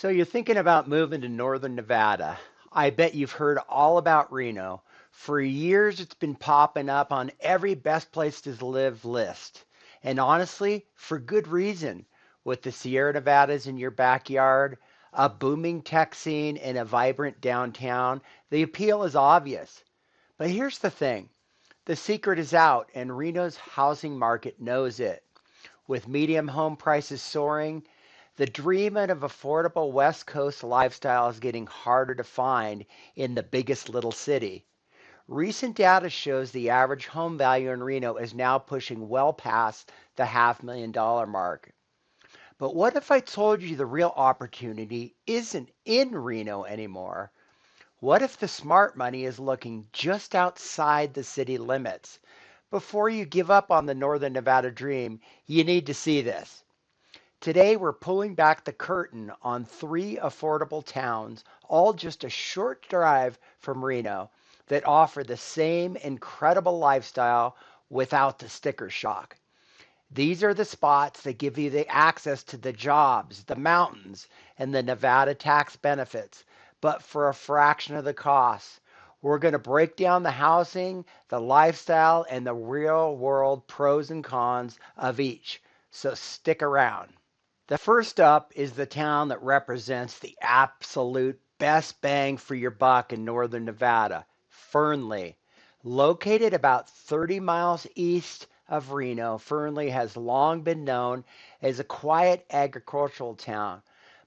So you're thinking about moving to Northern Nevada. I bet you've heard all about Reno. For years, it's been popping up on every best place to live list. And honestly, for good reason. With the Sierra Nevadas in your backyard, a booming tech scene, and a vibrant downtown, the appeal is obvious. But here's the thing, the secret is out, and Reno's housing market knows it. With medium home prices soaring, the dream of affordable West Coast lifestyle is getting harder to find in the biggest little city. Recent data shows the average home value in Reno is now pushing well past the $500,000 mark. But what if I told you the real opportunity isn't in Reno anymore? What if the smart money is looking just outside the city limits? Before you give up on the Northern Nevada dream, you need to see this. Today, we're pulling back the curtain on three affordable towns, all just a short drive from Reno, that offer the same incredible lifestyle without the sticker shock. These are the spots that give you the access to the jobs, the mountains, and the Nevada tax benefits, but for a fraction of the cost. We're going to break down the housing, the lifestyle, and the real world pros and cons of each. So stick around. The first up is the town that represents the absolute best bang for your buck in northern Nevada, Fernley. Located about 30 miles east of Reno, Fernley has long been known as a quiet agricultural town,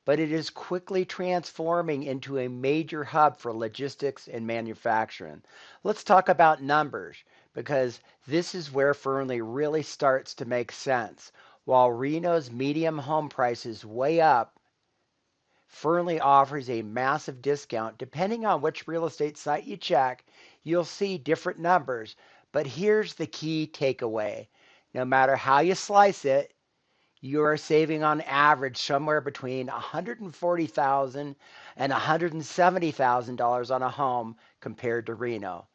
but it is quickly transforming into a major hub for logistics and manufacturing. Let's talk about numbers because this is where Fernley really starts to make sense. While Reno's medium home prices way up, Fernley offers a massive discount. Depending on which real estate site you check, you'll see different numbers. But here's the key takeaway. No matter how you slice it, you are saving on average somewhere between $140,000 and $170,000 on a home compared to Reno.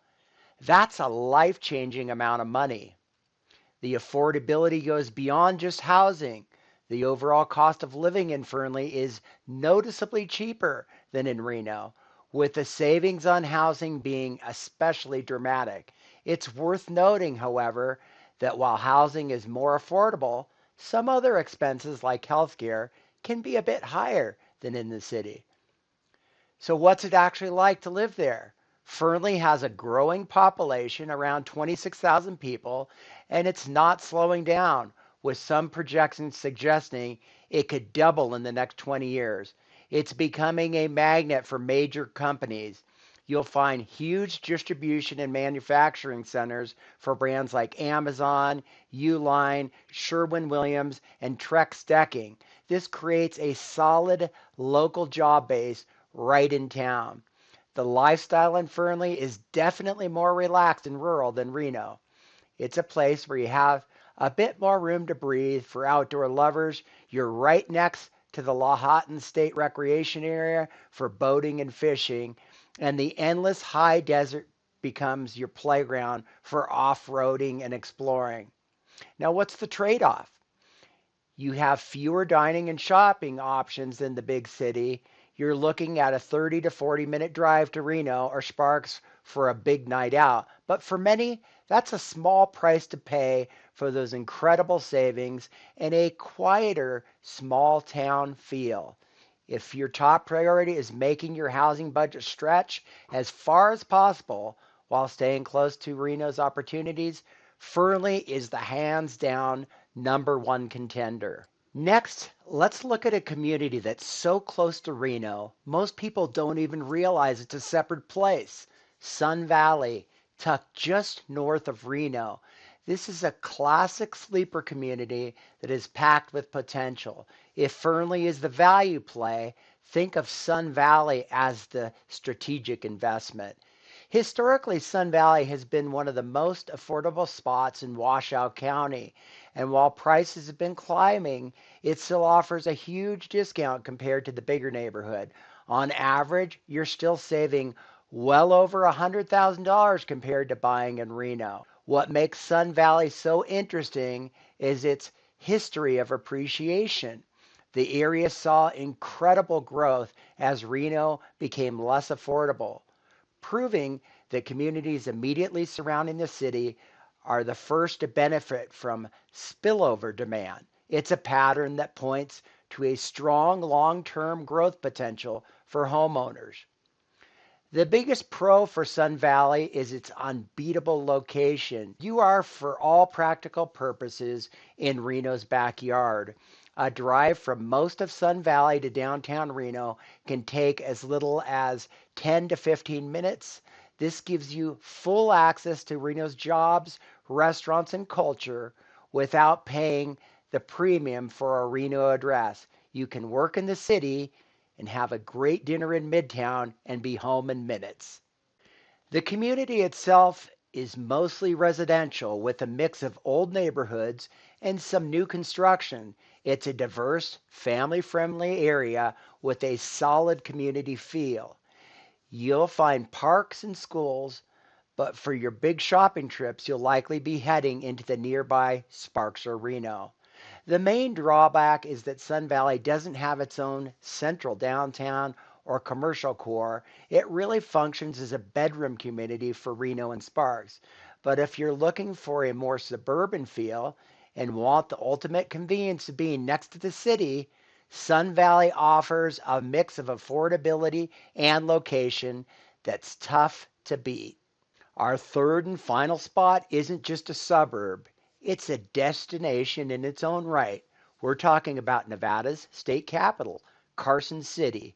That's a life-changing amount of money. The affordability goes beyond just housing. The overall cost of living in Fernley is noticeably cheaper than in Reno, with the savings on housing being especially dramatic. It's worth noting, however, that while housing is more affordable, some other expenses like healthcare can be a bit higher than in the city. So, what's it actually like to live there? Fernley has a growing population, around 26,000 people, and it's not slowing down, with some projections suggesting it could double in the next 20 years. It's becoming a magnet for major companies. You'll find huge distribution and manufacturing centers for brands like Amazon, Uline, Sherwin-Williams, and Trex Decking. This creates a solid local job base right in town. The lifestyle in Fernley is definitely more relaxed and rural than Reno. It's a place where you have a bit more room to breathe for outdoor lovers. You're right next to the Lahontan State Recreation Area for boating and fishing, and the endless high desert becomes your playground for off-roading and exploring. Now, what's the trade-off? You have fewer dining and shopping options than the big city. You're looking at a 30 to 40-minute drive to Reno or Sparks for a big night out. But for many, that's a small price to pay for those incredible savings and a quieter, small town feel. If your top priority is making your housing budget stretch as far as possible while staying close to Reno's opportunities, Fernley is the hands down number one contender. Next, let's look at a community that's so close to Reno, most people don't even realize it's a separate place. Sun Valley, tucked just north of Reno. This is a classic sleeper community that is packed with potential. If Fernley is the value play, think of Sun Valley as the strategic investment. Historically, Sun Valley has been one of the most affordable spots in Washoe County, and while prices have been climbing, it still offers a huge discount compared to the bigger neighborhood. On average, you're still saving well over $100,000 compared to buying in Reno. What makes Sun Valley so interesting is its history of appreciation. The area saw incredible growth as Reno became less affordable, proving that communities immediately surrounding the city are the first to benefit from spillover demand. It's a pattern that points to a strong long term growth potential for homeowners. The biggest pro for Sun Valley is its unbeatable location. You are, for all practical purposes, in Reno's backyard. A drive from most of Sun Valley to downtown Reno can take as little as 10 to 15 minutes. This gives you full access to Reno's jobs, restaurants, and culture without paying the premium for a Reno address. You can work in the city and have a great dinner in Midtown and be home in minutes. The community itself is mostly residential with a mix of old neighborhoods and some new construction. It's a diverse, family friendly area with a solid community feel. You'll find parks and schools, but for your big shopping trips, you'll likely be heading into the nearby Sparks or Reno. The main drawback is that Sun Valley doesn't have its own central downtown or commercial core. It really functions as a bedroom community for Reno and Sparks. But if you're looking for a more suburban feel and want the ultimate convenience of being next to the city, Sun Valley offers a mix of affordability and location that's tough to beat. Our third and final spot isn't just a suburb, it's a destination in its own right. We're talking about Nevada's state capital, Carson City.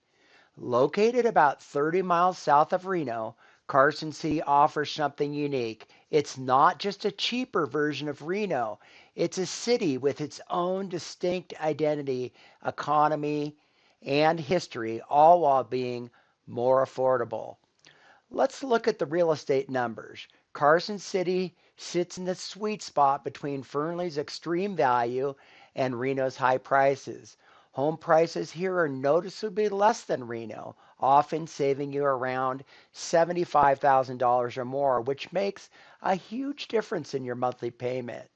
Located about 30 miles south of Reno, Carson City offers something unique. It's not just a cheaper version of Reno, it's a city with its own distinct identity, economy, and history, all while being more affordable. Let's look at the real estate numbers. Carson City sits in the sweet spot between Fernley's extreme value and Reno's high prices. Home prices here are noticeably less than Reno, often saving you around $75,000 or more, which makes a huge difference in your monthly payment.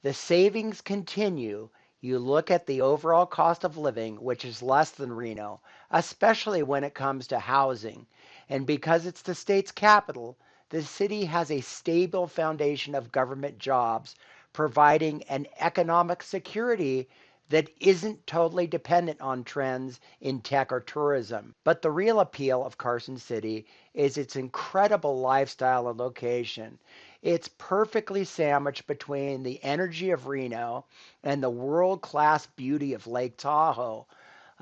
The savings continue. You look at the overall cost of living, which is less than Reno, especially when it comes to housing. And because it's the state's capital, the city has a stable foundation of government jobs, providing an economic security that isn't totally dependent on trends in tech or tourism. But the real appeal of Carson City is its incredible lifestyle and location. It's perfectly sandwiched between the energy of Reno and the world class beauty of Lake Tahoe.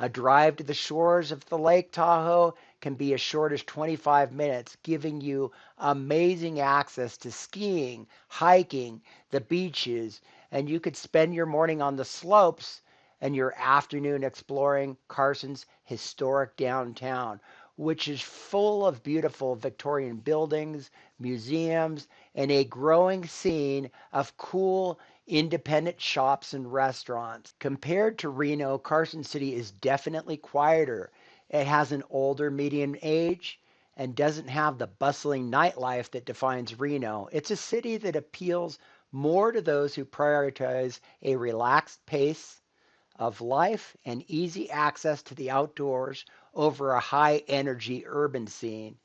A drive to the shores of the Lake Tahoe can be as short as 25 minutes, giving you amazing access to skiing, hiking, the beaches, and you could spend your morning on the slopes and your afternoon exploring Carson's historic downtown, which is full of beautiful Victorian buildings, museums, and a growing scene of cool independent shops and restaurants. Compared to Reno, Carson City is definitely quieter. It has an older median age and doesn't have the bustling nightlife that defines Reno. It's a city that appeals more to those who prioritize a relaxed pace of life and easy access to the outdoors over a high energy urban scene.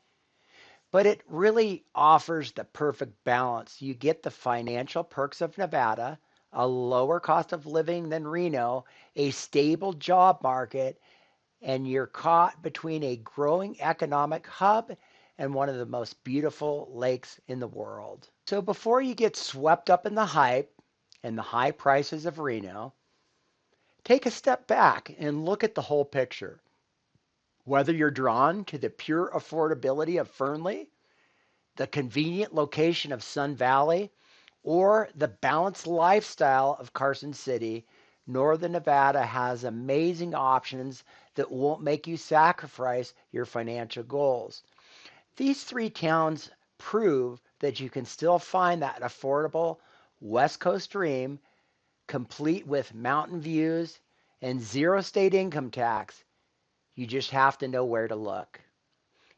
But it really offers the perfect balance. You get the financial perks of Nevada, a lower cost of living than Reno, a stable job market, and you're caught between a growing economic hub and one of the most beautiful lakes in the world. So before you get swept up in the hype and the high prices of Reno, take a step back and look at the whole picture. Whether you're drawn to the pure affordability of Fernley, the convenient location of Sun Valley, or the balanced lifestyle of Carson City, Northern Nevada has amazing options that won't make you sacrifice your financial goals. These three towns prove that you can still find that affordable West Coast dream, complete with mountain views and zero state income tax. You just have to know where to look.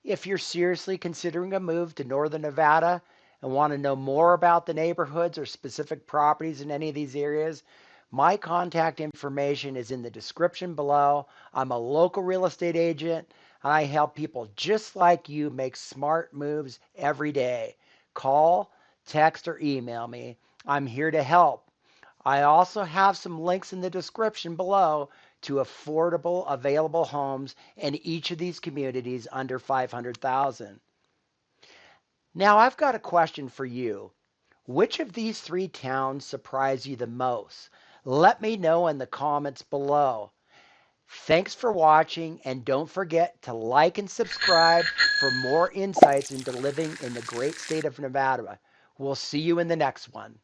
If you're seriously considering a move to Northern Nevada and want to know more about the neighborhoods or specific properties in any of these areas, My contact information is in the description below. I'm a local real estate agent, and I help people just like you make smart moves every day. Call, text, or email me. I'm here to help. I also have some links in the description below to affordable available homes in each of these communities under 500,000. Now I've got a question for you. Which of these three towns surprise you the most? Let me know in the comments below. Thanks for watching, and don't forget to like and subscribe for more insights into living in the great state of Nevada. We'll see you in the next one.